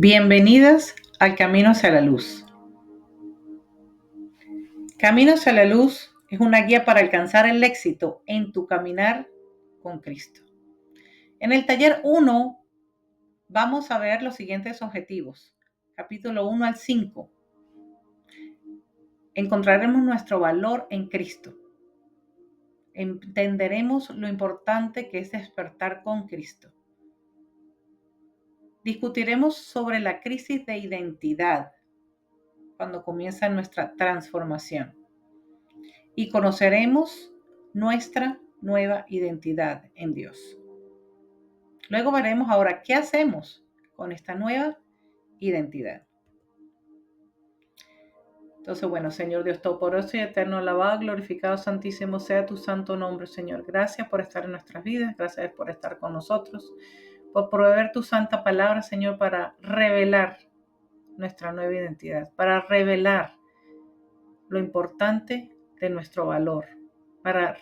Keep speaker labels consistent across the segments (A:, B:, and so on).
A: Bienvenidas al Camino hacia la Luz. Camino hacia la Luz es una guía para alcanzar el éxito en tu caminar con Cristo. En el taller 1 vamos a ver los siguientes objetivos. Capítulo 1 al 5. Encontraremos nuestro valor en Cristo. Entenderemos lo importante que es despertar con Cristo. Discutiremos sobre la crisis de identidad cuando comienza nuestra transformación. Y conoceremos nuestra nueva identidad en Dios. Luego veremos ahora qué hacemos con esta nueva identidad. Entonces, bueno, Señor Dios Todopoderoso y eterno, alabado, glorificado, santísimo sea tu santo nombre, Señor. Gracias por estar en nuestras vidas, gracias por estar con nosotros, por proveer tu santa palabra, Señor, para revelar nuestra nueva identidad, para revelar lo importante de nuestro valor, para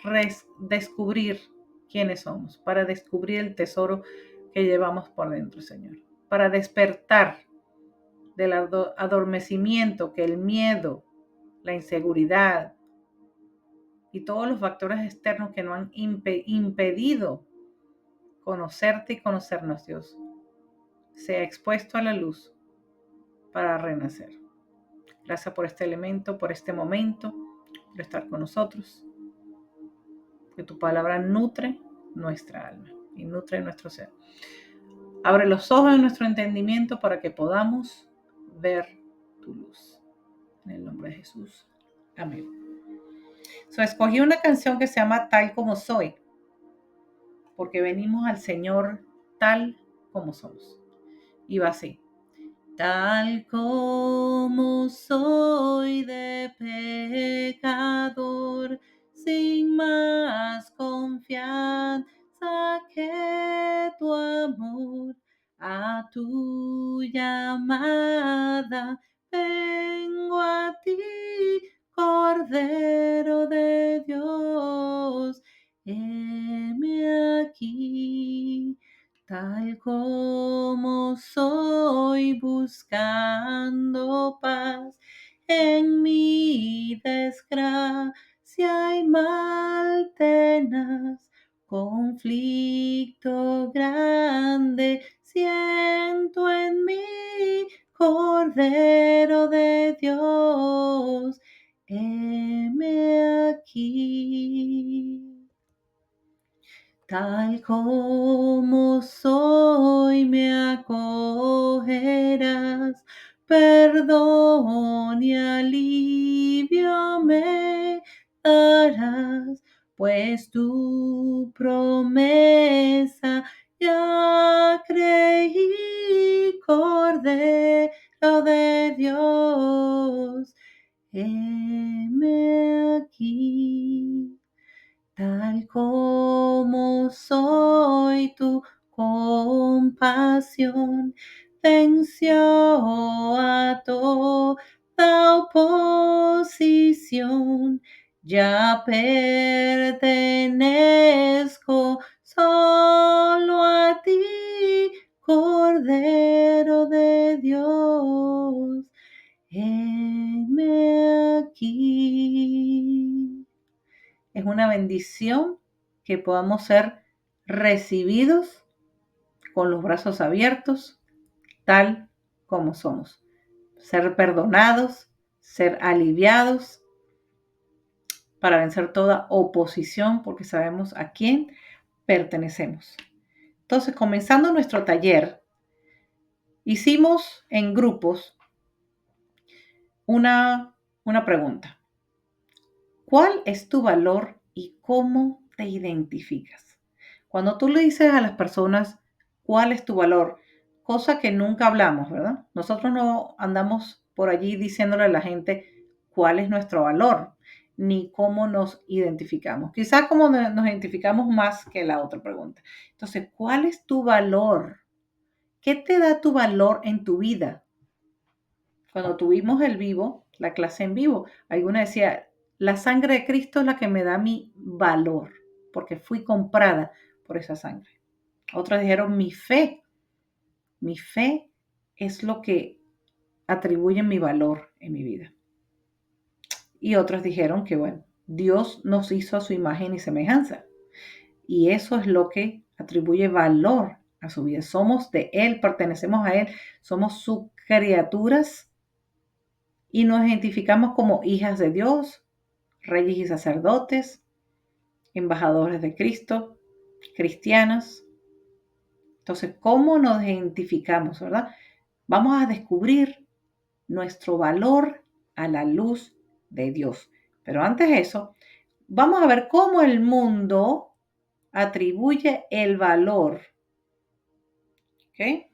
A: descubrir quiénes somos, para descubrir el tesoro que llevamos por dentro, Señor, para despertar del adormecimiento que el miedo, la inseguridad y todos los factores externos que nos han impedido conocerte y conocernos, Dios, sea expuesto a la luz para renacer. Gracias por este elemento, por este momento, por estar con nosotros. Que tu palabra nutre nuestra alma y nutre nuestro ser. Abre los ojos de nuestro entendimiento para que podamos ver tu luz. En el nombre de Jesús. Amén. Escogí una canción que se llama Tal como soy, porque venimos al Señor tal como somos. Y va así. Tal como soy de pecador, sin más confianza que tu amor, a tu llamada vengo a ti, Cordero de Dios, heme aquí. Tal como soy, buscando paz en mi desgracia y mal tenaz, conflicto grande siento en mí, Cordero de Dios, heme aquí. Tal como soy me acogerás, perdón y alivio me darás, pues tu promesa ya creí, Cordero de Dios, heme aquí. Tal como soy, tu compasión venció a toda oposición. Ya pertenezco solo a ti, Cordero de Dios, heme aquí. Es una bendición que podamos ser recibidos con los brazos abiertos, tal como somos. Ser perdonados, ser aliviados para vencer toda oposición, porque sabemos a quién pertenecemos. Entonces, comenzando nuestro taller, hicimos en grupos una pregunta. ¿Cuál es tu valor y cómo te identificas? Cuando tú le dices a las personas cuál es tu valor, cosa que nunca hablamos, ¿verdad? Nosotros no andamos por allí diciéndole a la gente cuál es nuestro valor, ni cómo nos identificamos. Quizás cómo nos identificamos más que la otra pregunta. Entonces, ¿cuál es tu valor? ¿Qué te da tu valor en tu vida? Cuando tuvimos la clase en vivo, alguna decía, la sangre de Cristo es la que me da mi valor, porque fui comprada por esa sangre. Otros dijeron, mi fe es lo que atribuye mi valor en mi vida. Y otros dijeron que, bueno, Dios nos hizo a su imagen y semejanza. Y eso es lo que atribuye valor a su vida. Somos de Él, pertenecemos a Él, somos sus criaturas y nos identificamos como hijas de Dios, reyes y sacerdotes, embajadores de Cristo, cristianas. Entonces, ¿cómo nos identificamos, verdad? Vamos a descubrir nuestro valor a la luz de Dios. Pero antes de eso, vamos a ver cómo el mundo atribuye el valor. ¿Ok?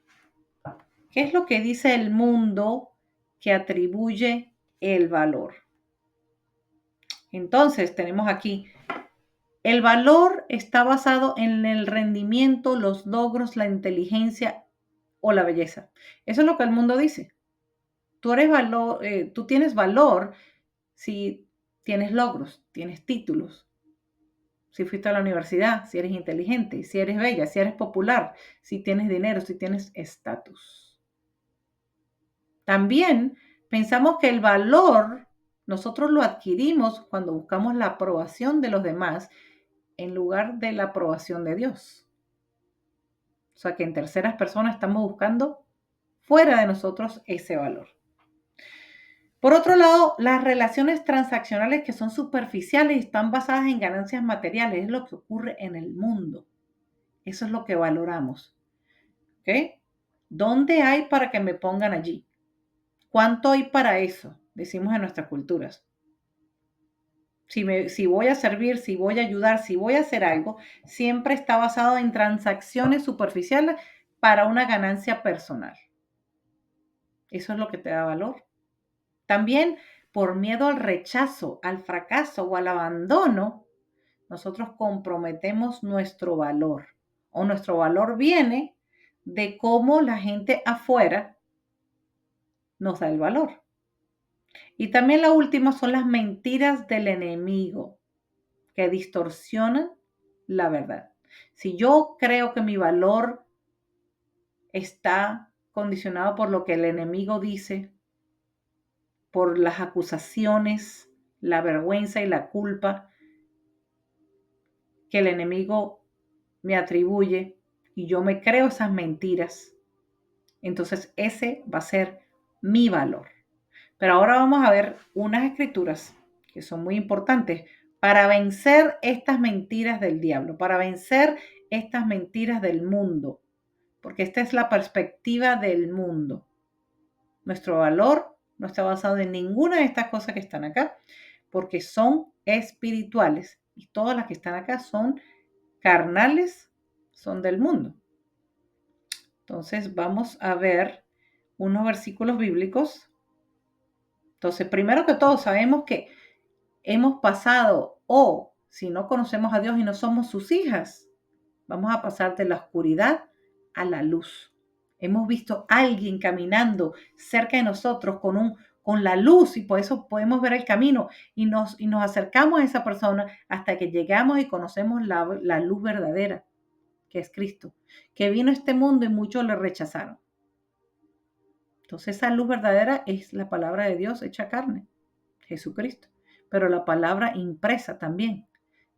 A: ¿Qué es lo que dice el mundo que atribuye el valor? Entonces, tenemos aquí, el valor está basado en el rendimiento, los logros, la inteligencia o la belleza. Eso es lo que el mundo dice. Tú tienes valor si tienes logros, tienes títulos, si fuiste a la universidad, si eres inteligente, si eres bella, si eres popular, si tienes dinero, si tienes estatus. También pensamos que el valor nosotros lo adquirimos cuando buscamos la aprobación de los demás en lugar de la aprobación de Dios. O sea que en terceras personas estamos buscando fuera de nosotros ese valor. Por otro lado, las relaciones transaccionales que son superficiales y están basadas en ganancias materiales, es lo que ocurre en el mundo. Eso es lo que valoramos. ¿Ok? ¿Dónde hay para que me pongan allí? ¿Cuánto hay para eso? Decimos en nuestras culturas. Si voy a servir, si voy a ayudar, si voy a hacer algo, siempre está basado en transacciones superficiales para una ganancia personal. Eso es lo que te da valor. También por miedo al rechazo, al fracaso o al abandono, nosotros comprometemos nuestro valor. O nuestro valor viene de cómo la gente afuera nos da el valor. Y también la última son las mentiras del enemigo que distorsionan la verdad. Si yo creo que mi valor está condicionado por lo que el enemigo dice, por las acusaciones, la vergüenza y la culpa que el enemigo me atribuye y yo me creo esas mentiras, entonces ese va a ser mi valor. Pero ahora vamos a ver unas escrituras que son muy importantes para vencer estas mentiras del diablo, para vencer estas mentiras del mundo, porque esta es la perspectiva del mundo. Nuestro valor no está basado en ninguna de estas cosas que están acá, porque son espirituales y todas las que están acá son carnales, son del mundo. Entonces vamos a ver unos versículos bíblicos. Entonces, primero que todo, sabemos que hemos pasado, o si no conocemos a Dios y no somos sus hijas, vamos a pasar de la oscuridad a la luz. Hemos visto a alguien caminando cerca de nosotros con la luz y por eso podemos ver el camino y nos acercamos a esa persona hasta que llegamos y conocemos la luz verdadera, que es Cristo, que vino a este mundo y muchos le rechazaron. Entonces esa luz verdadera es la palabra de Dios hecha carne, Jesucristo, pero la palabra impresa también.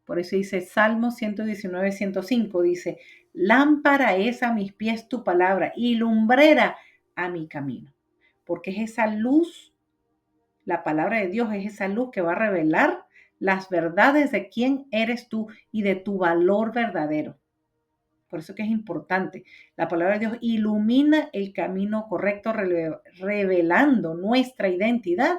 A: Por eso dice Salmo 119, 105, dice, lámpara es a mis pies tu palabra y lumbrera a mi camino. Porque es esa luz, la palabra de Dios es esa luz que va a revelar las verdades de quién eres tú y de tu valor verdadero. Por eso que es importante. La palabra de Dios ilumina el camino correcto, revelando nuestra identidad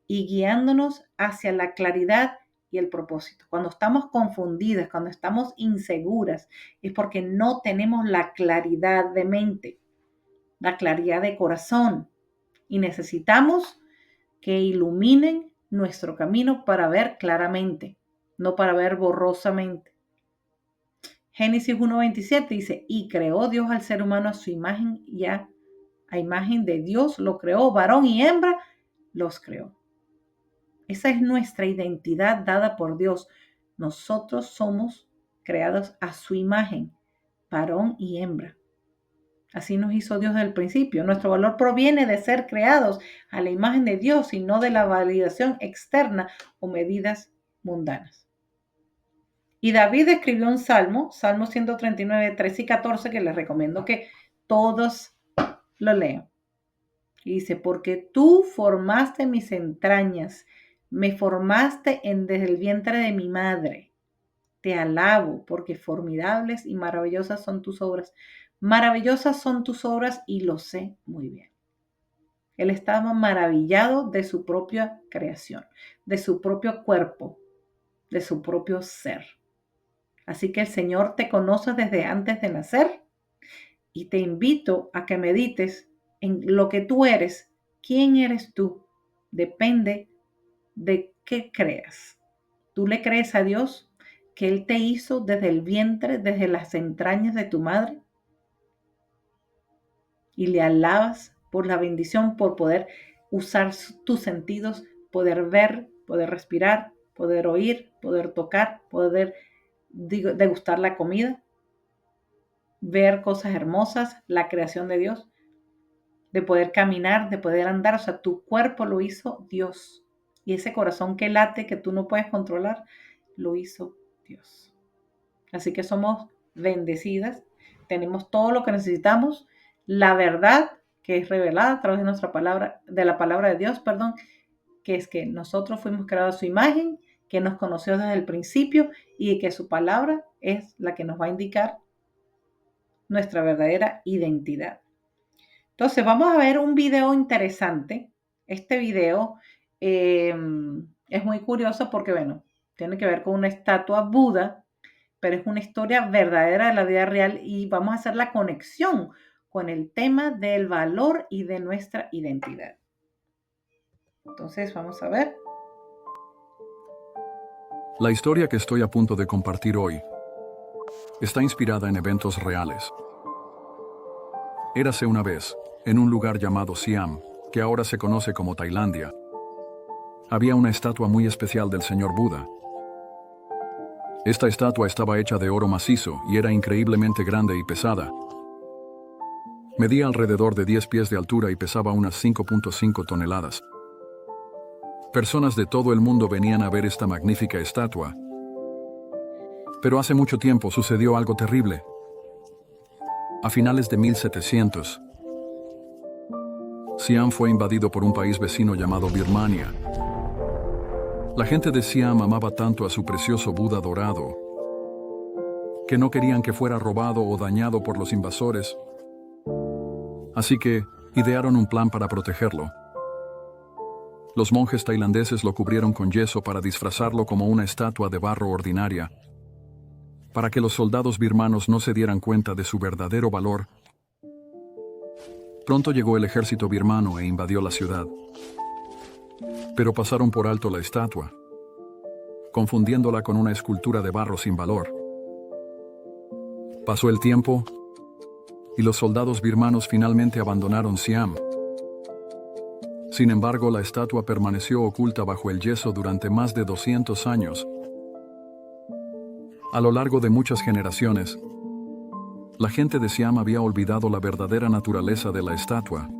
A: y guiándonos hacia la claridad y el propósito. Cuando estamos confundidas, cuando estamos inseguras, es porque no tenemos la claridad de mente, la claridad de corazón. Y necesitamos que iluminen nuestro camino para ver claramente, no para ver borrosamente. Génesis 1:27 dice, y creó Dios al ser humano a su imagen y a imagen de Dios lo creó, varón y hembra los creó. Esa es nuestra identidad dada por Dios. Nosotros somos creados a su imagen, varón y hembra. Así nos hizo Dios desde el principio. Nuestro valor proviene de ser creados a la imagen de Dios y no de la validación externa o medidas mundanas. Y David escribió un salmo, Salmo 139, 13 y 14, que les recomiendo que todos lo lean. Y dice, porque tú formaste mis entrañas, me formaste desde el vientre de mi madre. Te alabo, porque formidables y maravillosas son tus obras. Maravillosas son tus obras y lo sé muy bien. Él estaba maravillado de su propia creación, de su propio cuerpo, de su propio ser. Así que el Señor te conoce desde antes de nacer y te invito a que medites en lo que tú eres. ¿Quién eres tú? Depende de qué creas. ¿Tú le crees a Dios que Él te hizo desde el vientre, desde las entrañas de tu madre? Y le alabas por la bendición, por poder usar tus sentidos, poder ver, poder respirar, poder oír, poder tocar, poder degustar la comida, ver cosas hermosas, la creación de Dios, de poder caminar, de poder andar. O sea, tu cuerpo lo hizo Dios. Y ese corazón que late, que tú no puedes controlar, lo hizo Dios. Así que somos bendecidas, tenemos todo lo que necesitamos, la verdad que es revelada a través de nuestra palabra, de la palabra de Dios, que es que nosotros fuimos creados a su imagen, que nos conoció desde el principio y que su palabra es la que nos va a indicar nuestra verdadera identidad. Entonces vamos a ver un video interesante. Este video es muy curioso porque, bueno, tiene que ver con una estatua Buda, pero es una historia verdadera de la vida real y vamos a hacer la conexión con el tema del valor y de nuestra identidad. Entonces, vamos a ver.
B: La historia que estoy a punto de compartir hoy está inspirada en eventos reales. Érase una vez, en un lugar llamado Siam, que ahora se conoce como Tailandia, había una estatua muy especial del señor Buda. Esta estatua estaba hecha de oro macizo y era increíblemente grande y pesada. Medía alrededor de 10 pies de altura y pesaba unas 5.5 toneladas. Personas de todo el mundo venían a ver esta magnífica estatua. Pero hace mucho tiempo sucedió algo terrible. A finales de 1700, Siam fue invadido por un país vecino llamado Birmania. La gente de Siam amaba tanto a su precioso Buda dorado que no querían que fuera robado o dañado por los invasores. Así que idearon un plan para protegerlo. Los monjes tailandeses lo cubrieron con yeso para disfrazarlo como una estatua de barro ordinaria, para que los soldados birmanos no se dieran cuenta de su verdadero valor. Pronto llegó el ejército birmano e invadió la ciudad. Pero pasaron por alto la estatua, confundiéndola con una escultura de barro sin valor. Pasó el tiempo y los soldados birmanos finalmente abandonaron Siam. Sin embargo, la estatua permaneció oculta bajo el yeso durante más de 200 años. A lo largo de muchas generaciones, la gente de Siam había olvidado la verdadera naturaleza de la estatua.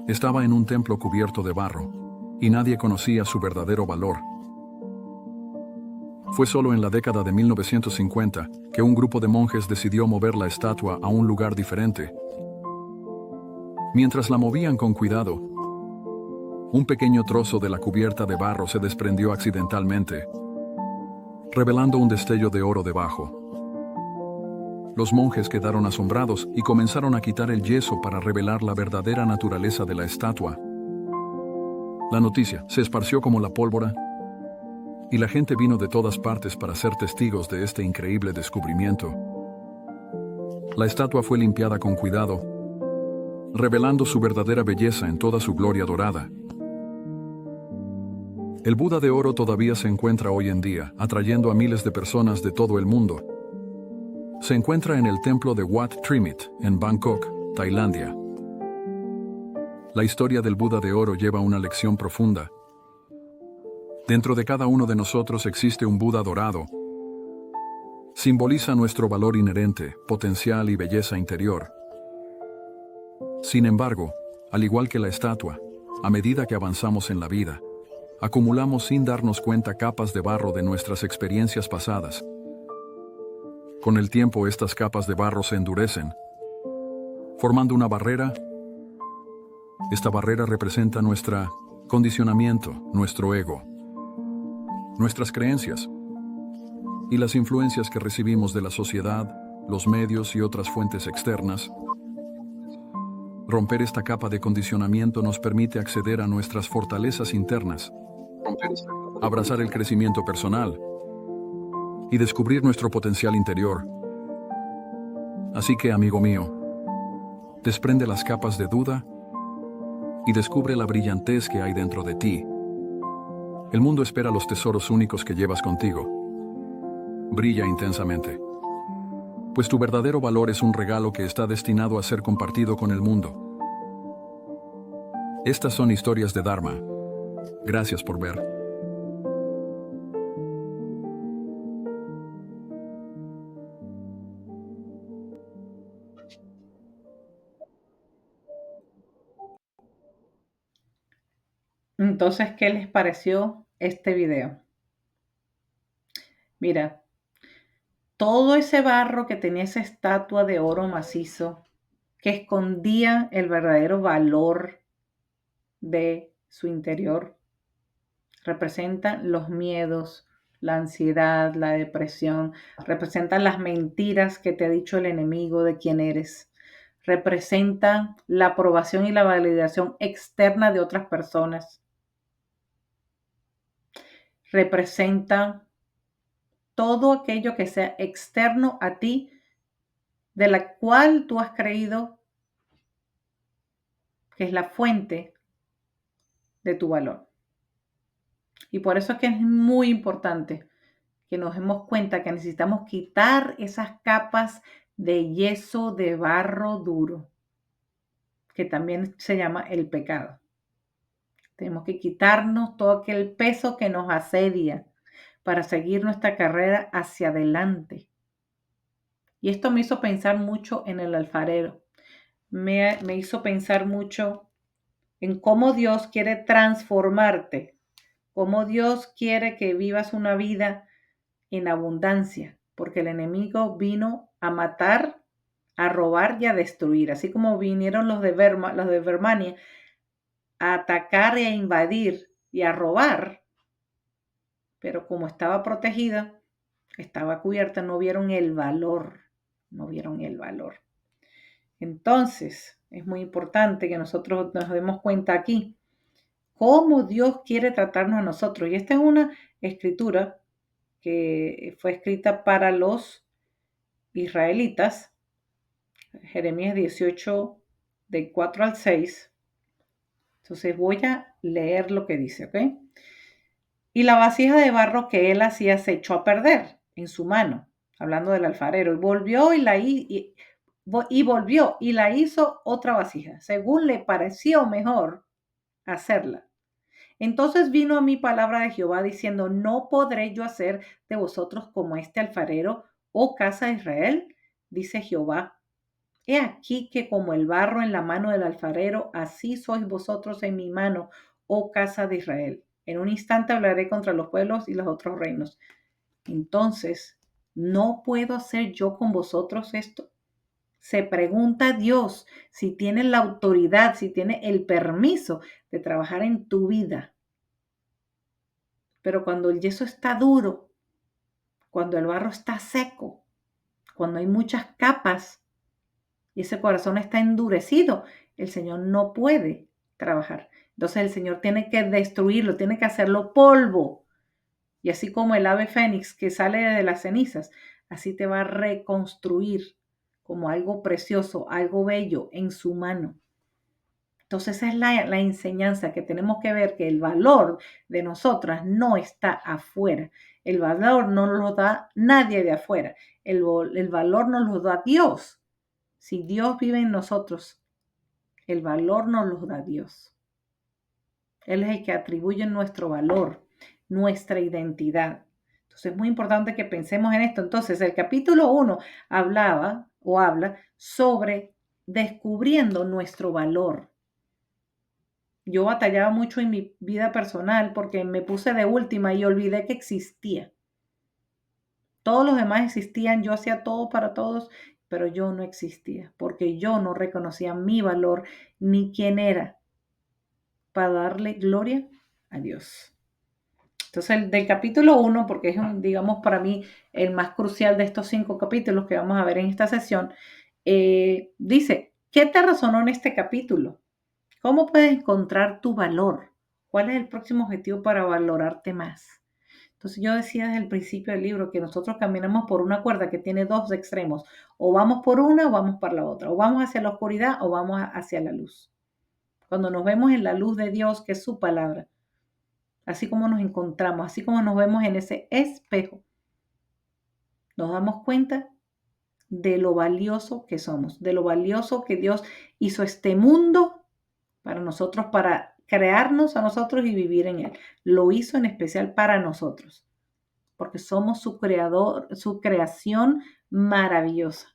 B: Estaba en un templo cubierto de barro, y nadie conocía su verdadero valor. Fue solo en la década de 1950 que un grupo de monjes decidió mover la estatua a un lugar diferente. Mientras la movían con cuidado, un pequeño trozo de la cubierta de barro se desprendió accidentalmente, revelando un destello de oro debajo. Los monjes quedaron asombrados y comenzaron a quitar el yeso para revelar la verdadera naturaleza de la estatua. La noticia se esparció como la pólvora, y la gente vino de todas partes para ser testigos de este increíble descubrimiento. La estatua fue limpiada con cuidado, revelando su verdadera belleza en toda su gloria dorada. El Buda de oro todavía se encuentra hoy en día, atrayendo a miles de personas de todo el mundo. Se encuentra en el templo de Wat Trimit, en Bangkok, Tailandia. La historia del Buda de oro lleva una lección profunda. Dentro de cada uno de nosotros existe un Buda dorado. Simboliza nuestro valor inherente, potencial y belleza interior. Sin embargo, al igual que la estatua, a medida que avanzamos en la vida, acumulamos sin darnos cuenta capas de barro de nuestras experiencias pasadas. Con el tiempo, estas capas de barro se endurecen, formando una barrera. Esta barrera representa nuestro condicionamiento, nuestro ego, nuestras creencias y las influencias que recibimos de la sociedad, los medios y otras fuentes externas. Romper esta capa de condicionamiento nos permite acceder a nuestras fortalezas internas, abrazar el crecimiento personal y descubrir nuestro potencial interior. Así que, amigo mío, desprende las capas de duda y descubre la brillantez que hay dentro de ti. El mundo espera los tesoros únicos que llevas contigo. Brilla intensamente, pues tu verdadero valor es un regalo que está destinado a ser compartido con el mundo. Estas son historias de Dharma. Gracias por ver.
A: Entonces, ¿qué les pareció este video? Mira, todo ese barro que tenía esa estatua de oro macizo, que escondía el verdadero valor de su interior, representan los miedos, la ansiedad, la depresión, representan las mentiras que te ha dicho el enemigo de quién eres, representan la aprobación y la validación externa de otras personas, representan todo aquello que sea externo a ti, de la cual tú has creído que es la fuente de tu valor. Y por eso es que es muy importante que nos demos cuenta que necesitamos quitar esas capas de yeso, de barro duro, que también se llama el pecado. Tenemos que quitarnos todo aquel peso que nos asedia para seguir nuestra carrera hacia adelante. Y esto me hizo pensar mucho en el alfarero. Me hizo pensar mucho en cómo Dios quiere transformarte, cómo Dios quiere que vivas una vida en abundancia, porque el enemigo vino a matar, a robar y a destruir, así como vinieron los de Birmania a atacar y a invadir y a robar, pero como estaba protegida, estaba cubierta, no vieron el valor, no vieron el valor. Entonces, es muy importante que nosotros nos demos cuenta aquí cómo Dios quiere tratarnos a nosotros. Y esta es una escritura que fue escrita para los israelitas, Jeremías 18, de 4 al 6. Entonces voy a leer lo que dice, ¿ok? Y la vasija de barro que él hacía se echó a perder en su mano, hablando del alfarero, y volvió y la hizo otra vasija, según le pareció mejor hacerla. Entonces vino a mí palabra de Jehová diciendo, ¿no podré yo hacer de vosotros como este alfarero, oh casa de Israel? Dice Jehová. He aquí que como el barro en la mano del alfarero, así sois vosotros en mi mano, oh casa de Israel. En un instante hablaré contra los pueblos y los otros reinos. Entonces, ¿no puedo hacer yo con vosotros esto? Se pregunta Dios si tiene la autoridad, si tiene el permiso de trabajar en tu vida. Pero cuando el yeso está duro, cuando el barro está seco, cuando hay muchas capas y ese corazón está endurecido, el Señor no puede trabajar. Entonces el Señor tiene que destruirlo, tiene que hacerlo polvo. Y así como el ave fénix que sale de las cenizas, así te va a reconstruir como algo precioso, algo bello en su mano. Entonces esa es la enseñanza que tenemos que ver, que el valor de nosotras no está afuera. El valor no lo da nadie de afuera. El valor nos lo da Dios. Si Dios vive en nosotros, el valor nos lo da Dios. Él es el que atribuye nuestro valor, nuestra identidad. Entonces es muy importante que pensemos en esto. Entonces el capítulo 1 habla sobre descubriendo nuestro valor. Yo batallaba mucho en mi vida personal porque me puse de última y olvidé que existía. Todos los demás existían, yo hacía todo para todos, pero yo no existía porque yo no reconocía mi valor ni quién era para darle gloria a Dios. Entonces, del capítulo 1, porque es, digamos, para mí el más crucial de estos 5 capítulos que vamos a ver en esta sesión, dice, ¿qué te resonó en este capítulo? ¿Cómo puedes encontrar tu valor? ¿Cuál es el próximo objetivo para valorarte más? Entonces yo decía desde el principio del libro que nosotros caminamos por una cuerda que tiene dos extremos. O vamos por una o vamos por la otra. O vamos hacia la oscuridad o vamos hacia la luz. Cuando nos vemos en la luz de Dios, que es su palabra, así como nos encontramos, así como nos vemos en ese espejo, nos damos cuenta de lo valioso que somos, de lo valioso que Dios hizo este mundo para nosotros, para crearnos a nosotros y vivir en él. Lo hizo en especial para nosotros, porque somos su creador, su creación maravillosa,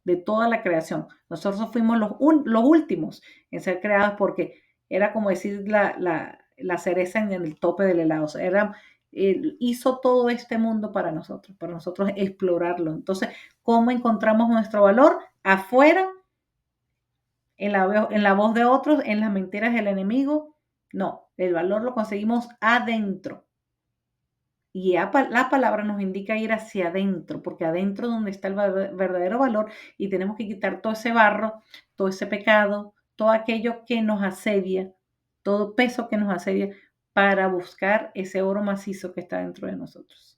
A: de toda la creación. Nosotros fuimos los últimos en ser creados porque era como decir la cereza en el tope del helado. O sea, hizo todo este mundo para nosotros explorarlo. Entonces, ¿cómo encontramos nuestro valor? Afuera, en la voz de otros, en las mentiras del enemigo. No, el valor lo conseguimos adentro. Y la palabra nos indica ir hacia adentro, porque adentro es donde está el verdadero valor y tenemos que quitar todo ese barro, todo ese pecado, todo aquello que nos asedia, todo peso que nos asedia para buscar ese oro macizo que está dentro de nosotros.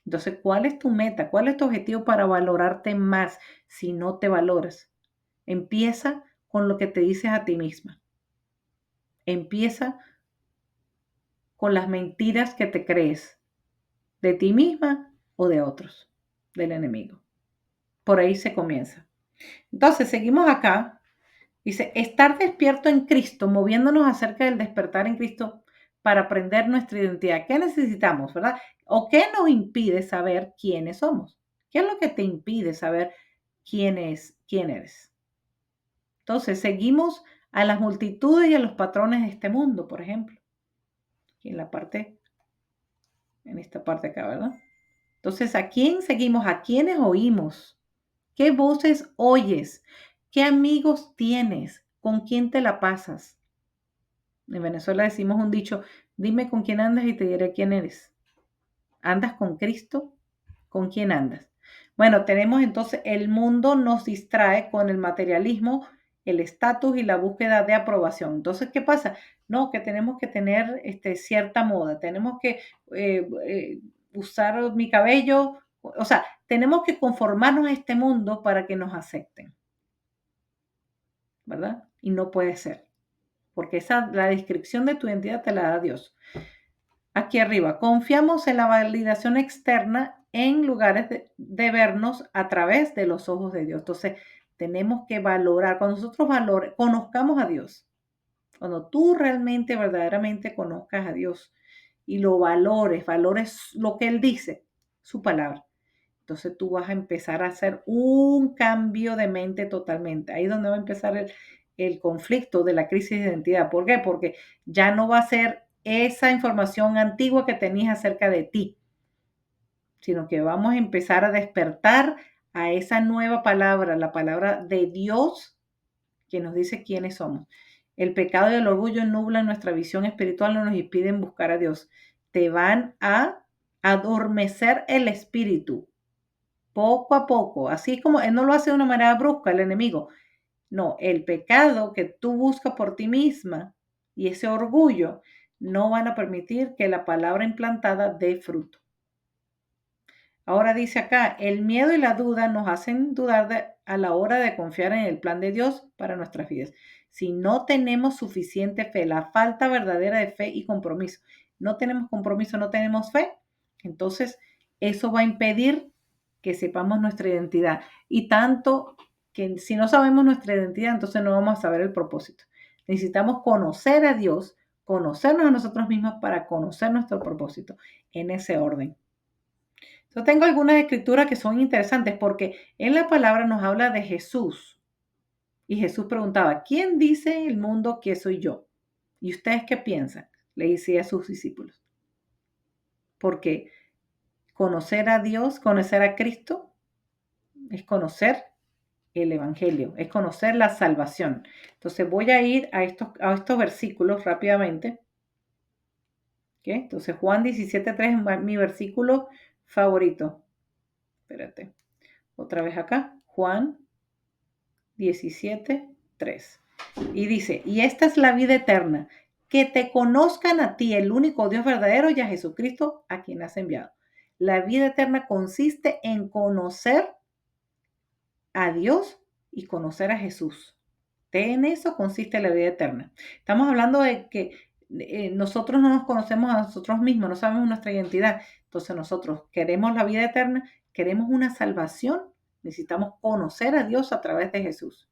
A: Entonces, ¿cuál es tu meta? ¿Cuál es tu objetivo para valorarte más si no te valoras? Empieza con lo que te dices a ti misma. Empieza con las mentiras que te crees de ti misma o de otros, del enemigo. Por ahí se comienza. Entonces, seguimos acá. Dice, estar despierto en Cristo, moviéndonos acerca del despertar en Cristo para aprender nuestra identidad. ¿Qué necesitamos, verdad? ¿O qué nos impide saber quiénes somos? ¿Qué es lo que te impide saber quién eres? Entonces, seguimos a las multitudes y a los patrones de este mundo, por ejemplo. Aquí en esta parte acá, ¿verdad? Entonces, ¿a quién seguimos? ¿A quiénes oímos? ¿Qué voces oyes? ¿Qué amigos tienes? ¿Con quién te la pasas? En Venezuela decimos un dicho, dime con quién andas y te diré quién eres. ¿Andas con Cristo? ¿Con quién andas? Bueno, tenemos entonces, el mundo nos distrae con el materialismo, el estatus y la búsqueda de aprobación. Entonces, ¿qué pasa? No, que tenemos que tener cierta moda, tenemos que usar mi cabello, o sea, tenemos que conformarnos a este mundo para que nos acepten, ¿verdad? Y no puede ser, porque la descripción de tu identidad te la da Dios. Aquí arriba, confiamos en la validación externa en lugares de vernos a través de los ojos de Dios. Entonces, tenemos que valorar, cuando nosotros conozcamos a Dios, cuando tú realmente, verdaderamente conozcas a Dios y lo valores lo que Él dice, su palabra. Entonces tú vas a empezar a hacer un cambio de mente totalmente. Ahí es donde va a empezar el conflicto de la crisis de identidad. ¿Por qué? Porque ya no va a ser esa información antigua que tenías acerca de ti, sino que vamos a empezar a despertar a esa nueva palabra, la palabra de Dios que nos dice quiénes somos. El pecado y el orgullo nublan nuestra visión espiritual, no nos impiden buscar a Dios. Te van a adormecer el espíritu poco a poco, así como él no lo hace de una manera brusca el enemigo. No, el pecado que tú buscas por ti misma y ese orgullo no van a permitir que la palabra implantada dé fruto. Ahora dice acá, el miedo y la duda nos hacen dudar a la hora de confiar en el plan de Dios para nuestras vidas. Si no tenemos suficiente fe, la falta verdadera de fe y compromiso, no tenemos compromiso, no tenemos fe, entonces eso va a impedir que sepamos nuestra identidad. Y tanto que si no sabemos nuestra identidad, entonces no vamos a saber el propósito. Necesitamos conocer a Dios, conocernos a nosotros mismos para conocer nuestro propósito en ese orden. Yo tengo algunas escrituras que son interesantes porque en la palabra nos habla de Jesús. Y Jesús preguntaba, ¿quién dice el mundo que soy yo? ¿Y ustedes qué piensan? Le decía a sus discípulos. Porque conocer a Dios, conocer a Cristo, es conocer el Evangelio, es conocer la salvación. Entonces voy a ir a estos versículos rápidamente. ¿Okay? Entonces Juan 17:3 es mi versículo favorito. Espérate, otra vez acá. Juan 17:3. Y dice, y esta es la vida eterna, que te conozcan a ti, el único Dios verdadero, y a Jesucristo, a quien has enviado. La vida eterna consiste en conocer a Dios y conocer a Jesús. En eso consiste la vida eterna. Estamos hablando de que nosotros no nos conocemos a nosotros mismos, no sabemos nuestra identidad. Entonces nosotros queremos la vida eterna, queremos una salvación, necesitamos conocer a Dios a través de Jesús.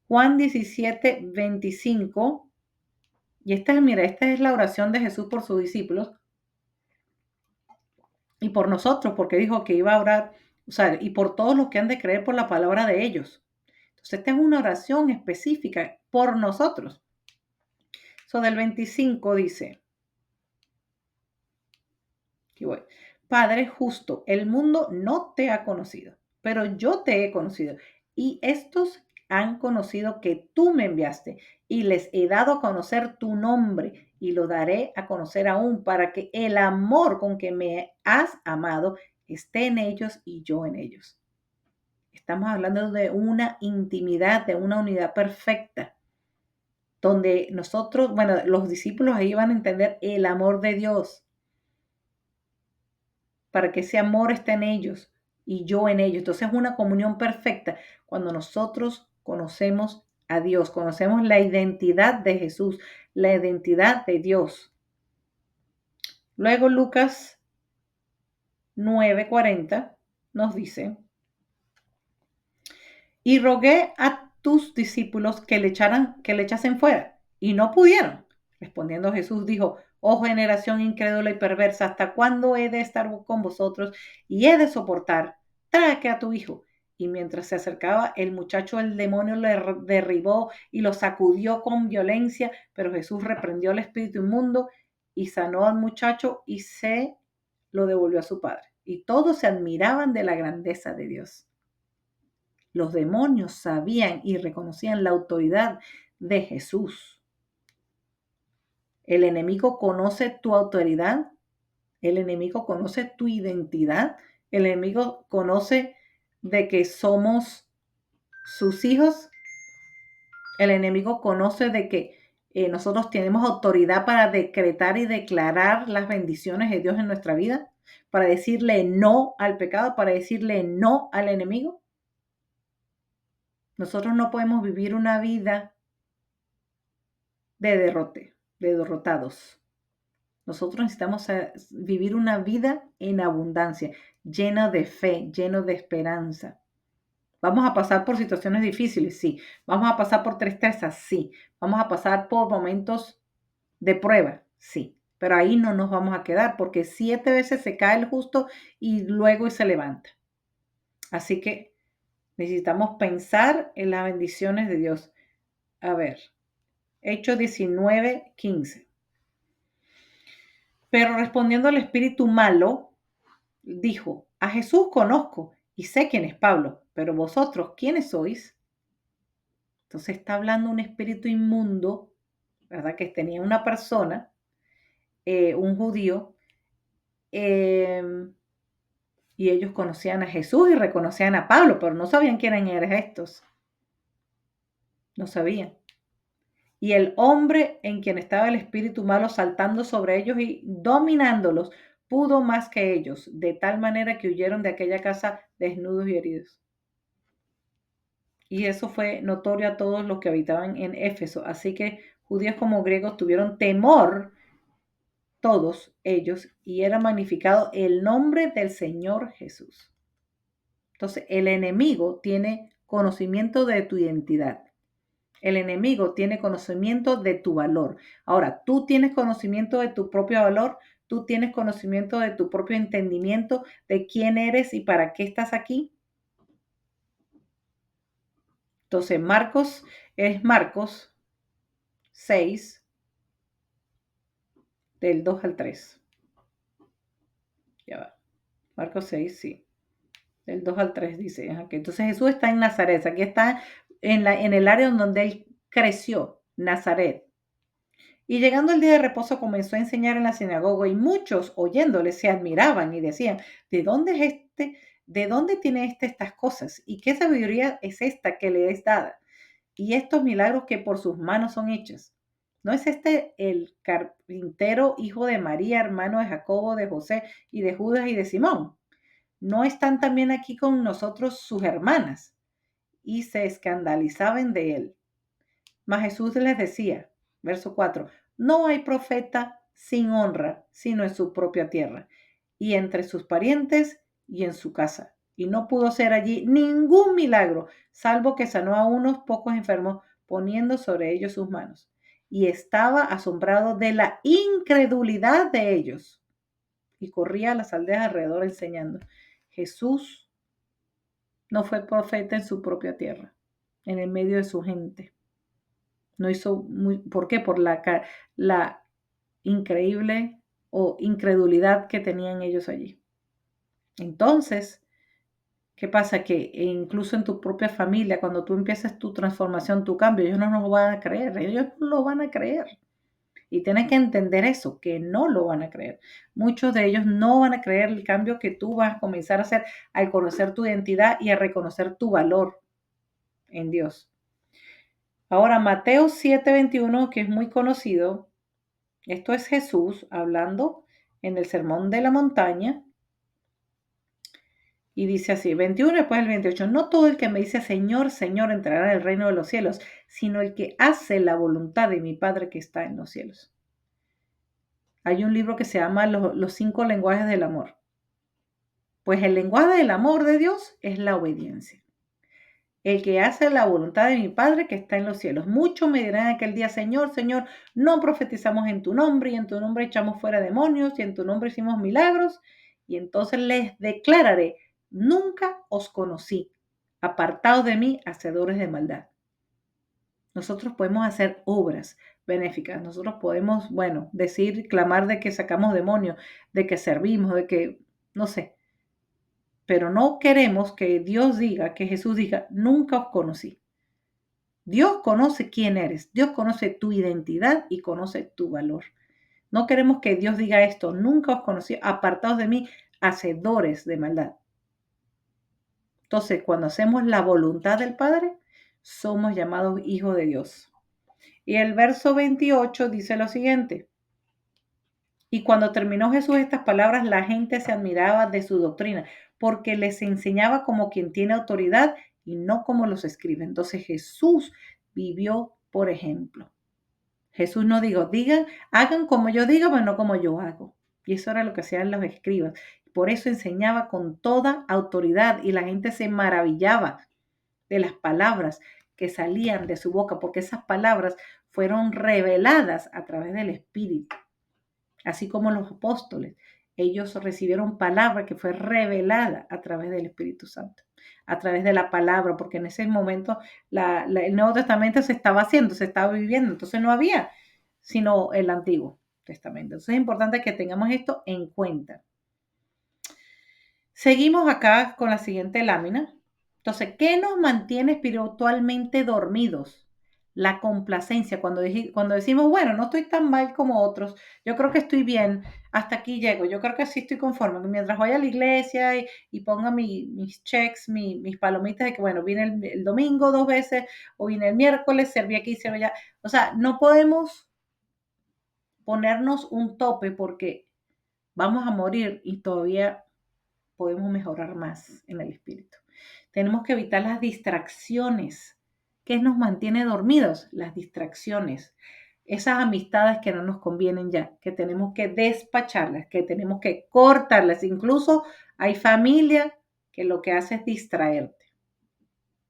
A: Juan 17:25, y esta es la oración de Jesús por sus discípulos y por nosotros, porque dijo que iba a orar, o sea, y por todos los que han de creer por la palabra de ellos. Entonces, esta es una oración específica por nosotros. Del 25 dice, aquí voy, Padre justo, el mundo no te ha conocido, pero yo te he conocido. Y estos han conocido que tú me enviaste y les he dado a conocer tu nombre y lo daré a conocer aún para que el amor con que me has amado esté en ellos y yo en ellos. Estamos hablando de una intimidad, de una unidad perfecta, donde nosotros, bueno, los discípulos ahí van a entender el amor de Dios, para que ese amor esté en ellos y yo en ellos. Entonces es una comunión perfecta cuando nosotros conocemos a Dios, conocemos la identidad de Jesús, la identidad de Dios. Luego Lucas 9:40 nos dice, y rogué a tus discípulos que le echasen fuera, y no pudieron. Respondiendo Jesús dijo, oh generación incrédula y perversa, ¿hasta cuándo he de estar con vosotros y he de soportar? Trae a tu hijo. Y mientras se acercaba el muchacho, el demonio le derribó y lo sacudió con violencia, pero Jesús reprendió al espíritu inmundo y sanó al muchacho y se lo devolvió a su padre. Y todos se admiraban de la grandeza de Dios. Los demonios sabían y reconocían la autoridad de Jesús. El enemigo conoce tu autoridad, el enemigo conoce tu identidad, el enemigo conoce de que somos sus hijos, el enemigo conoce de que nosotros tenemos autoridad para decretar y declarar las bendiciones de Dios en nuestra vida, para decirle no al pecado, para decirle no al enemigo. Nosotros no podemos vivir una vida de derrotados. Nosotros necesitamos vivir una vida en abundancia, llena de fe, lleno de esperanza. Vamos a pasar por situaciones difíciles, sí. Vamos a pasar por tristezas, sí. Vamos a pasar por momentos de prueba, sí. Pero ahí no nos vamos a quedar porque 7 veces se cae el justo y luego se levanta. Así que necesitamos pensar en las bendiciones de Dios. A ver, Hechos 19:15. Pero respondiendo al espíritu malo, dijo, a Jesús conozco y sé quién es Pablo, pero vosotros, ¿quiénes sois? Entonces está hablando un espíritu inmundo, ¿verdad? Que tenía una persona, un judío, y ellos conocían a Jesús y reconocían a Pablo, pero no sabían quiénes eran estos. No sabían. Y el hombre en quien estaba el espíritu malo saltando sobre ellos y dominándolos, pudo más que ellos, de tal manera que huyeron de aquella casa desnudos y heridos. Y eso fue notorio a todos los que habitaban en Éfeso. Así que judíos como griegos tuvieron temor, todos ellos, y era magnificado el nombre del Señor Jesús. Entonces, el enemigo tiene conocimiento de tu identidad. El enemigo tiene conocimiento de tu valor. Ahora, tú tienes conocimiento de tu propio valor, tú tienes conocimiento de tu propio entendimiento de quién eres y para qué estás aquí. Entonces, Marcos 6, del 2 al 3. Ya va. Marcos 6, sí. Del 2 al 3 dice. Aquí. Entonces Jesús está en Nazaret. Aquí está en el área donde él creció, Nazaret. Y llegando el día de reposo comenzó a enseñar en la sinagoga y muchos oyéndole se admiraban y decían, ¿de dónde es este? ¿De dónde tiene estas cosas? ¿Y qué sabiduría es esta que le es dada? Y estos milagros que por sus manos son hechas. ¿No es este el carpintero, hijo de María, hermano de Jacobo, de José y de Judas y de Simón? ¿No están también aquí con nosotros sus hermanas? Y se escandalizaban de él. Mas Jesús les decía, verso 4, no hay profeta sin honra, sino en su propia tierra, y entre sus parientes y en su casa. Y no pudo ser allí ningún milagro, salvo que sanó a unos pocos enfermos, poniendo sobre ellos sus manos. Y estaba asombrado de la incredulidad de ellos. Y corría a las aldeas alrededor enseñando. Jesús no fue profeta en su propia tierra, en el medio de su gente. No hizo ¿por qué? Por la increíble o incredulidad que tenían ellos allí. Entonces, ¿qué pasa? Que incluso en tu propia familia, cuando tú empiezas tu transformación, tu cambio, ellos no lo van a creer, ellos no lo van a creer. Y tienes que entender eso, que no lo van a creer. Muchos de ellos no van a creer el cambio que tú vas a comenzar a hacer al conocer tu identidad y a reconocer tu valor en Dios. Ahora, Mateo 7:21, que es muy conocido, esto es Jesús hablando en el Sermón de la Montaña. Y dice así, 21, después el 28, no todo el que me dice Señor, Señor entrará en el reino de los cielos, sino el que hace la voluntad de mi Padre que está en los cielos. Hay un libro que se llama Los 5 lenguajes del amor. Pues el lenguaje del amor de Dios es la obediencia. El que hace la voluntad de mi Padre que está en los cielos. Muchos me dirán aquel día, Señor, Señor, no profetizamos en tu nombre, y en tu nombre echamos fuera demonios, y en tu nombre hicimos milagros. Y entonces les declararé, nunca os conocí, apartados de mí, hacedores de maldad. Nosotros podemos hacer obras benéficas, nosotros podemos, decir, clamar de que sacamos demonios, de que servimos, de que, no sé, pero no queremos que Dios diga, que Jesús diga, nunca os conocí. Dios conoce quién eres, Dios conoce tu identidad y conoce tu valor. No queremos que Dios diga esto, nunca os conocí, apartados de mí, hacedores de maldad. Entonces, cuando hacemos la voluntad del Padre, somos llamados hijos de Dios. Y el verso 28 dice lo siguiente. Y cuando terminó Jesús estas palabras, la gente se admiraba de su doctrina, porque les enseñaba como quien tiene autoridad y no como los escribe. Entonces Jesús vivió por ejemplo. Jesús no digan, hagan como yo digo, pero no como yo hago. Y eso era lo que hacían los escribas. Por eso enseñaba con toda autoridad y la gente se maravillaba de las palabras que salían de su boca, porque esas palabras fueron reveladas a través del Espíritu. Así como los apóstoles, ellos recibieron palabra que fue revelada a través del Espíritu Santo, a través de la palabra, porque en ese momento el Nuevo Testamento se estaba haciendo, se estaba viviendo, entonces no había sino el Antiguo Testamento. Entonces es importante que tengamos esto en cuenta. Seguimos acá con la siguiente lámina. Entonces, ¿qué nos mantiene espiritualmente dormidos? La complacencia, cuando decimos, bueno, no estoy tan mal como otros, yo creo que estoy bien, hasta aquí llego, yo creo que sí estoy conforme, mientras vaya a la iglesia y ponga mis checks, mis palomitas de que, bueno, vine el domingo 2 veces, o vine el miércoles, serví aquí, serví allá. O sea, no podemos ponernos un tope porque vamos a morir y todavía podemos mejorar más en el espíritu. Tenemos que evitar las distracciones. ¿Qué nos mantiene dormidos? Las distracciones. Esas amistades que no nos convienen ya, que tenemos que despacharlas, que tenemos que cortarlas. Incluso hay familia que lo que hace es distraerte.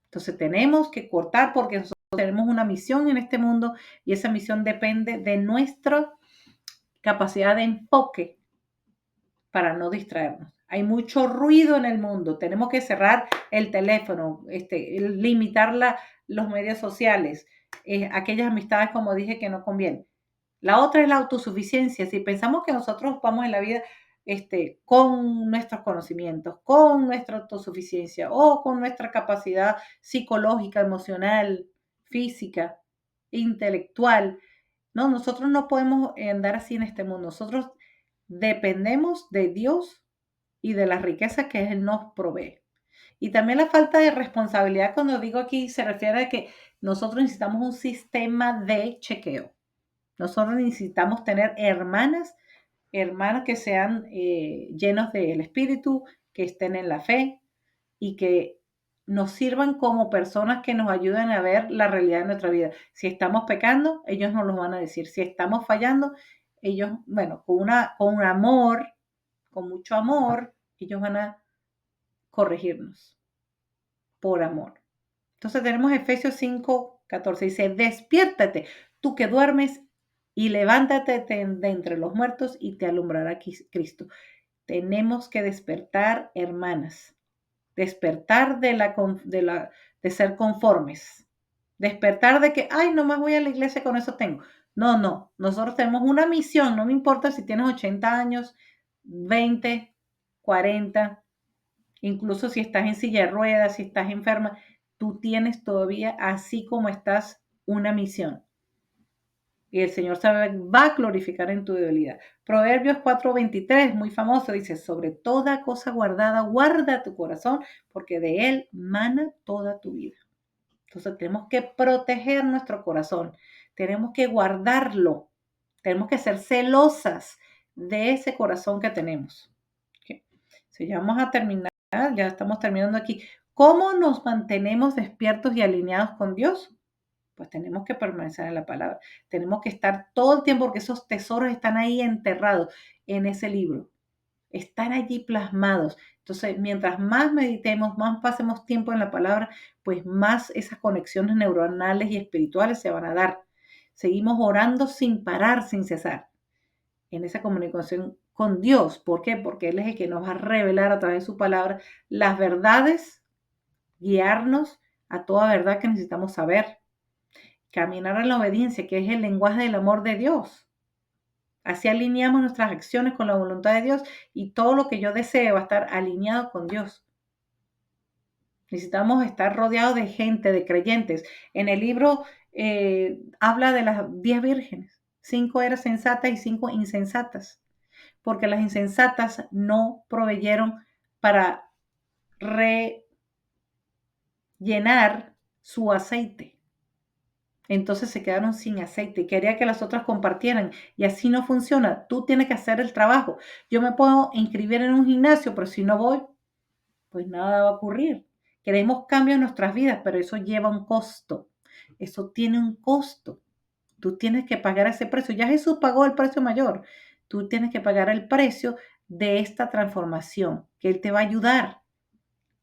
A: Entonces tenemos que cortar porque nosotros tenemos una misión en este mundo y esa misión depende de nuestra capacidad de enfoque para no distraernos. Hay mucho ruido en el mundo, tenemos que cerrar el teléfono, limitar los medios sociales, aquellas amistades, como dije, que no convienen. La otra es la autosuficiencia. Si pensamos que nosotros vamos en la vida con nuestros conocimientos, con nuestra autosuficiencia o con nuestra capacidad psicológica, emocional, física, intelectual, no, nosotros no podemos andar así en este mundo. Nosotros dependemos de Dios y de las riquezas que Él nos provee. Y también la falta de responsabilidad, cuando digo aquí, se refiere a que nosotros necesitamos un sistema de chequeo. Nosotros necesitamos tener hermanas que sean llenos del Espíritu, que estén en la fe y que nos sirvan como personas que nos ayuden a ver la realidad de nuestra vida. Si estamos pecando, ellos nos lo van a decir. Si estamos fallando, ellos, bueno, con amor, con mucho amor, ellos van a corregirnos por amor. Entonces tenemos Efesios 5:14, dice, despiértate, tú que duermes, y levántate de entre los muertos y te alumbrará Cristo. Tenemos que despertar, hermanas, despertar de ser conformes, despertar de que, ay, nomás voy a la iglesia, con eso tengo. No, no, nosotros tenemos una misión, no me importa si tienes 80 años, 20, 40, incluso si estás en silla de ruedas, si estás enferma, tú tienes todavía, así como estás, una misión. Y el Señor va a glorificar en tu debilidad. Proverbios 4:23, muy famoso, dice, sobre toda cosa guardada, guarda tu corazón, porque de él mana toda tu vida. Entonces tenemos que proteger nuestro corazón, tenemos que guardarlo, tenemos que ser celosas de ese corazón que tenemos. ¿Okay? So, ya vamos a terminar, ya estamos terminando aquí. ¿Cómo nos mantenemos despiertos y alineados con Dios? Pues tenemos que permanecer en la palabra. Tenemos que estar todo el tiempo porque esos tesoros están ahí enterrados en ese libro. Están allí plasmados. Entonces, mientras más meditemos, más pasemos tiempo en la palabra, pues más esas conexiones neuronales y espirituales se van a dar. Seguimos orando sin parar, sin cesar, en esa comunicación con Dios. ¿Por qué? Porque Él es el que nos va a revelar a través de su palabra las verdades, guiarnos a toda verdad que necesitamos saber. Caminar en la obediencia, que es el lenguaje del amor de Dios. Así alineamos nuestras acciones con la voluntad de Dios y todo lo que yo desee va a estar alineado con Dios. Necesitamos estar rodeados de gente, de creyentes. En el libro habla de las 10 vírgenes. 5 eran sensatas y 5 insensatas, porque las insensatas no proveyeron para rellenar su aceite. Entonces se quedaron sin aceite y quería que las otras compartieran y así no funciona. Tú tienes que hacer el trabajo. Yo me puedo inscribir en un gimnasio, pero si no voy, pues nada va a ocurrir. Queremos cambios en nuestras vidas, pero eso lleva un costo. Eso tiene un costo. Tú tienes que pagar ese precio. Ya Jesús pagó el precio mayor. Tú tienes que pagar el precio de esta transformación, que Él te va a ayudar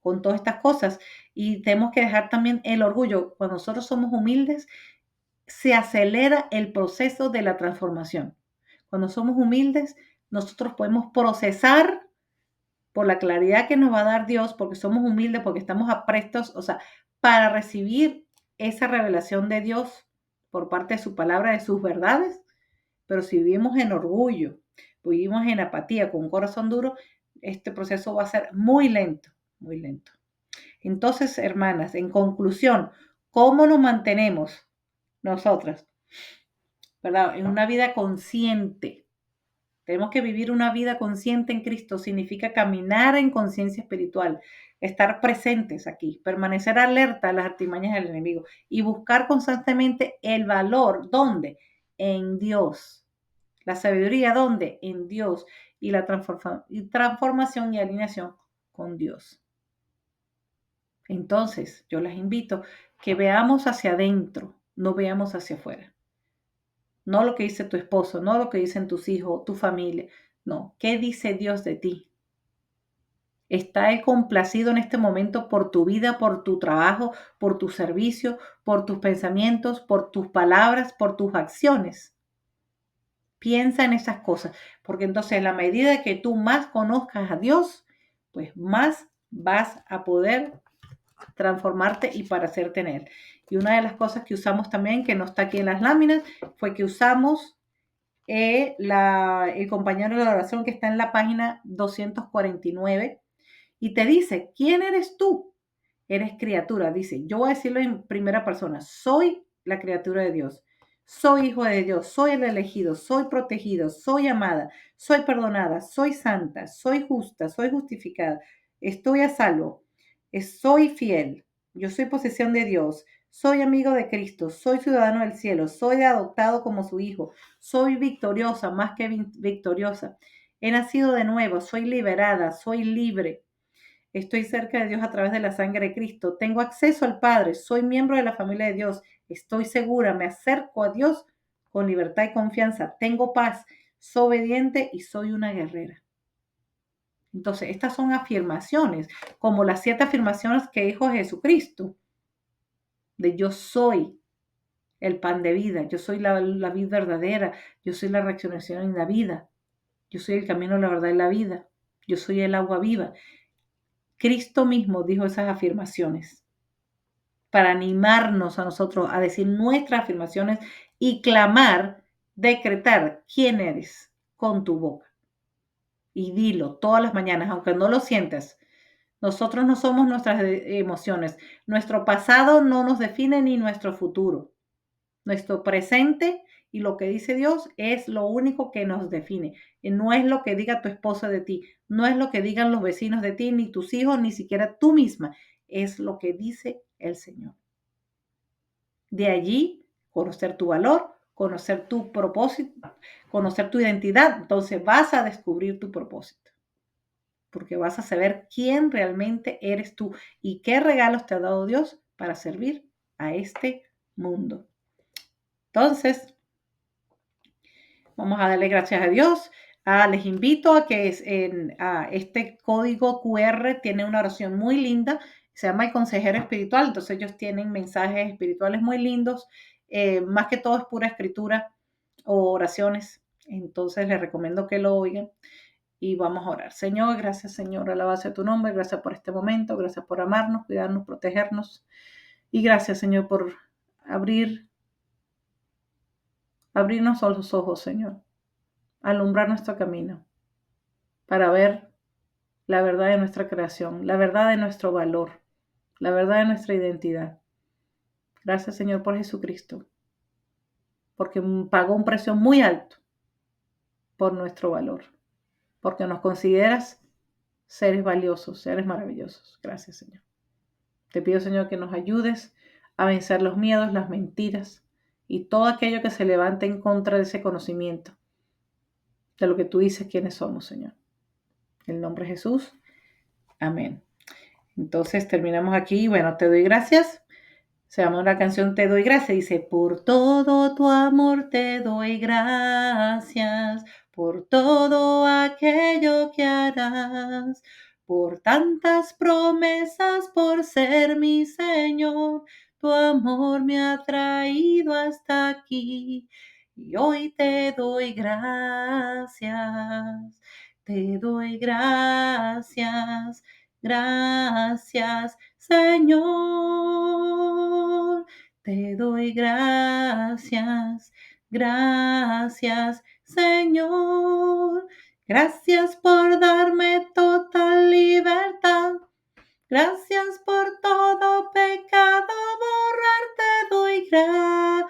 A: con todas estas cosas. Y tenemos que dejar también el orgullo. Cuando nosotros somos humildes, se acelera el proceso de la transformación. Cuando somos humildes, nosotros podemos procesar por la claridad que nos va a dar Dios, porque somos humildes, porque estamos aprestos, o sea, para recibir esa revelación de Dios por parte de su palabra, de sus verdades. Pero si vivimos en orgullo, vivimos en apatía, con un corazón duro, este proceso va a ser muy lento, muy lento. Entonces, hermanas, en conclusión, ¿cómo nos mantenemos nosotras, verdad? En una vida consciente. Tenemos que vivir una vida consciente en Cristo. Significa caminar en conciencia espiritual, estar presentes aquí, permanecer alerta a las artimañas del enemigo y buscar constantemente el valor. ¿Dónde? En Dios. La sabiduría, ¿dónde? En Dios. Y la transformación y alineación con Dios. Entonces, yo las invito que veamos hacia adentro, no veamos hacia afuera. No lo que dice tu esposo, no lo que dicen tus hijos, tu familia. No, ¿qué dice Dios de ti? ¿Está Él complacido en este momento por tu vida, por tu trabajo, por tu servicio, por tus pensamientos, por tus palabras, por tus acciones? Piensa en esas cosas, porque entonces en la medida que tú más conozcas a Dios, pues más vas a poder transformarte y para hacerte en Él. Y una de las cosas que usamos también, que no está aquí en las láminas, fue que usamos el compañero de la oración que está en la página 249 y te dice, ¿quién eres tú? Eres criatura. Dice, yo voy a decirlo en primera persona, soy la criatura de Dios. Soy hijo de Dios, soy el elegido, soy protegido, soy amada, soy perdonada, soy santa, soy justa, soy justificada, estoy a salvo, soy fiel, yo soy posesión de Dios, soy amigo de Cristo, soy ciudadano del cielo, soy adoptado como su hijo, soy victoriosa, más que victoriosa, he nacido de nuevo, soy liberada, soy libre. Estoy cerca de Dios a través de la sangre de Cristo. Tengo acceso al Padre. Soy miembro de la familia de Dios. Estoy segura. Me acerco a Dios con libertad y confianza. Tengo paz. Soy obediente y soy una guerrera. Entonces, estas son afirmaciones, como las 7 afirmaciones que dijo Jesucristo, de yo soy el pan de vida, yo soy la vida verdadera, yo soy la resurrección y la vida, yo soy el camino, la verdad y la vida, yo soy el agua viva. Cristo mismo dijo esas afirmaciones para animarnos a nosotros a decir nuestras afirmaciones y clamar, decretar quién eres con tu boca. Y dilo todas las mañanas, aunque no lo sientas. Nosotros no somos nuestras emociones. Nuestro pasado no nos define ni nuestro futuro. Nuestro presente y lo que dice Dios es lo único que nos define. Y no es lo que diga tu esposa de ti, no es lo que digan los vecinos de ti, ni tus hijos, ni siquiera tú misma. Es lo que dice el Señor. De allí, conocer tu valor, conocer tu propósito, conocer tu identidad. Entonces vas a descubrir tu propósito, porque vas a saber quién realmente eres tú y qué regalos te ha dado Dios para servir a este mundo. Entonces, vamos a darle gracias a Dios. Les invito a que este código QR tiene una oración muy linda, se llama El Consejero Espiritual, entonces ellos tienen mensajes espirituales muy lindos, más que todo es pura escritura o oraciones, entonces les recomiendo que lo oigan y vamos a orar. Señor, gracias Señor, alabado sea tu nombre, gracias por este momento, gracias por amarnos, cuidarnos, protegernos y gracias Señor por abrirnos los ojos, Señor, alumbrar nuestro camino para ver la verdad de nuestra creación, la verdad de nuestro valor, la verdad de nuestra identidad. Gracias, Señor, por Jesucristo, porque pagó un precio muy alto por nuestro valor, porque nos consideras seres valiosos, seres maravillosos. Gracias, Señor. Te pido, Señor, que nos ayudes a vencer los miedos, las mentiras y todo aquello que se levante en contra de ese conocimiento, de lo que tú dices quiénes somos, Señor. En el nombre de Jesús. Amén. Entonces terminamos aquí. Bueno, te doy gracias. Se llama una canción Te doy gracias. Dice, por todo tu amor te doy gracias, por todo aquello que harás, por tantas promesas, por ser mi Señor. Tu amor me ha traído hasta aquí y hoy te doy gracias. Te doy gracias, gracias, Señor. Te doy gracias, gracias, Señor. Gracias por darme total libertad. Gracias por todo pecado borrar. Te doy gracias.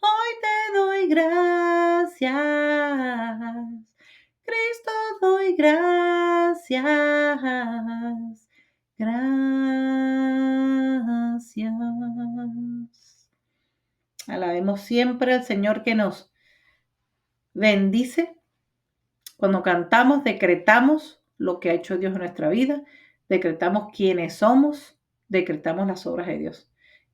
A: Hoy te doy gracias. Cristo, doy gracias. Gracias. Alabemos siempre al Señor que nos bendice. Cuando cantamos, decretamos lo que ha hecho Dios en nuestra vida, decretamos quiénes somos, decretamos las obras de Dios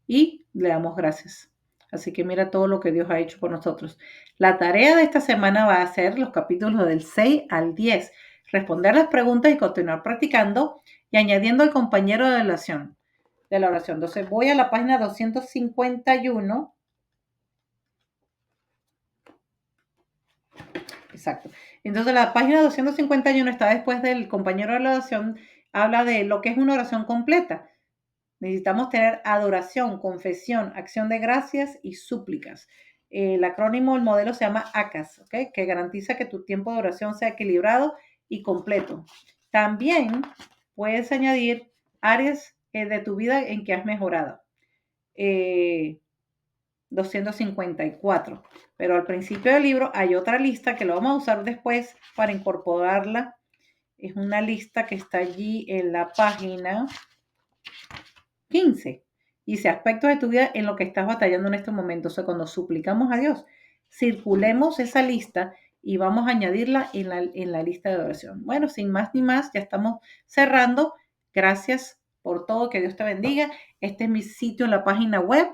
A: y le damos gracias. Así que mira todo lo que Dios ha hecho por nosotros. La tarea de esta semana va a ser los capítulos del 6 al 10, responder las preguntas y continuar practicando y añadiendo el compañero de oración. Entonces voy a la página 251. Exacto. Entonces la página 251 está después del compañero de la oración. habla de lo que es una oración completa. Necesitamos tener adoración, confesión, acción de gracias y súplicas. El acrónimo, el modelo se llama ACAS, ¿ok? Que garantiza que tu tiempo de oración sea equilibrado y completo. También puedes añadir áreas de tu vida en que has mejorado. 254. Pero al principio del libro hay otra lista que lo vamos a usar después para incorporarla. Es una lista que está allí en la página 15. Dice aspectos de tu vida en lo que estás batallando en este momento. O sea, cuando suplicamos a Dios, circulemos esa lista y vamos a añadirla en la lista de oración. Bueno, sin más ni más, ya estamos cerrando. Gracias por todo, que Dios te bendiga. Este es mi sitio en la página web.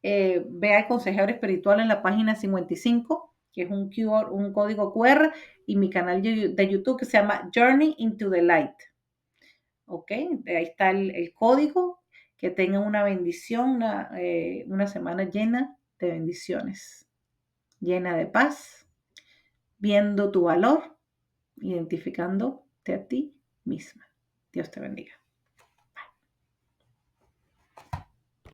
A: Ve al consejero espiritual en la página 55, que es un código QR, y mi canal de YouTube que se llama Journey into the Light. ¿Ok? Ahí está el código. Que tengan una bendición, una semana llena de bendiciones, llena de paz, viendo tu valor, identificándote a ti misma. Dios te bendiga.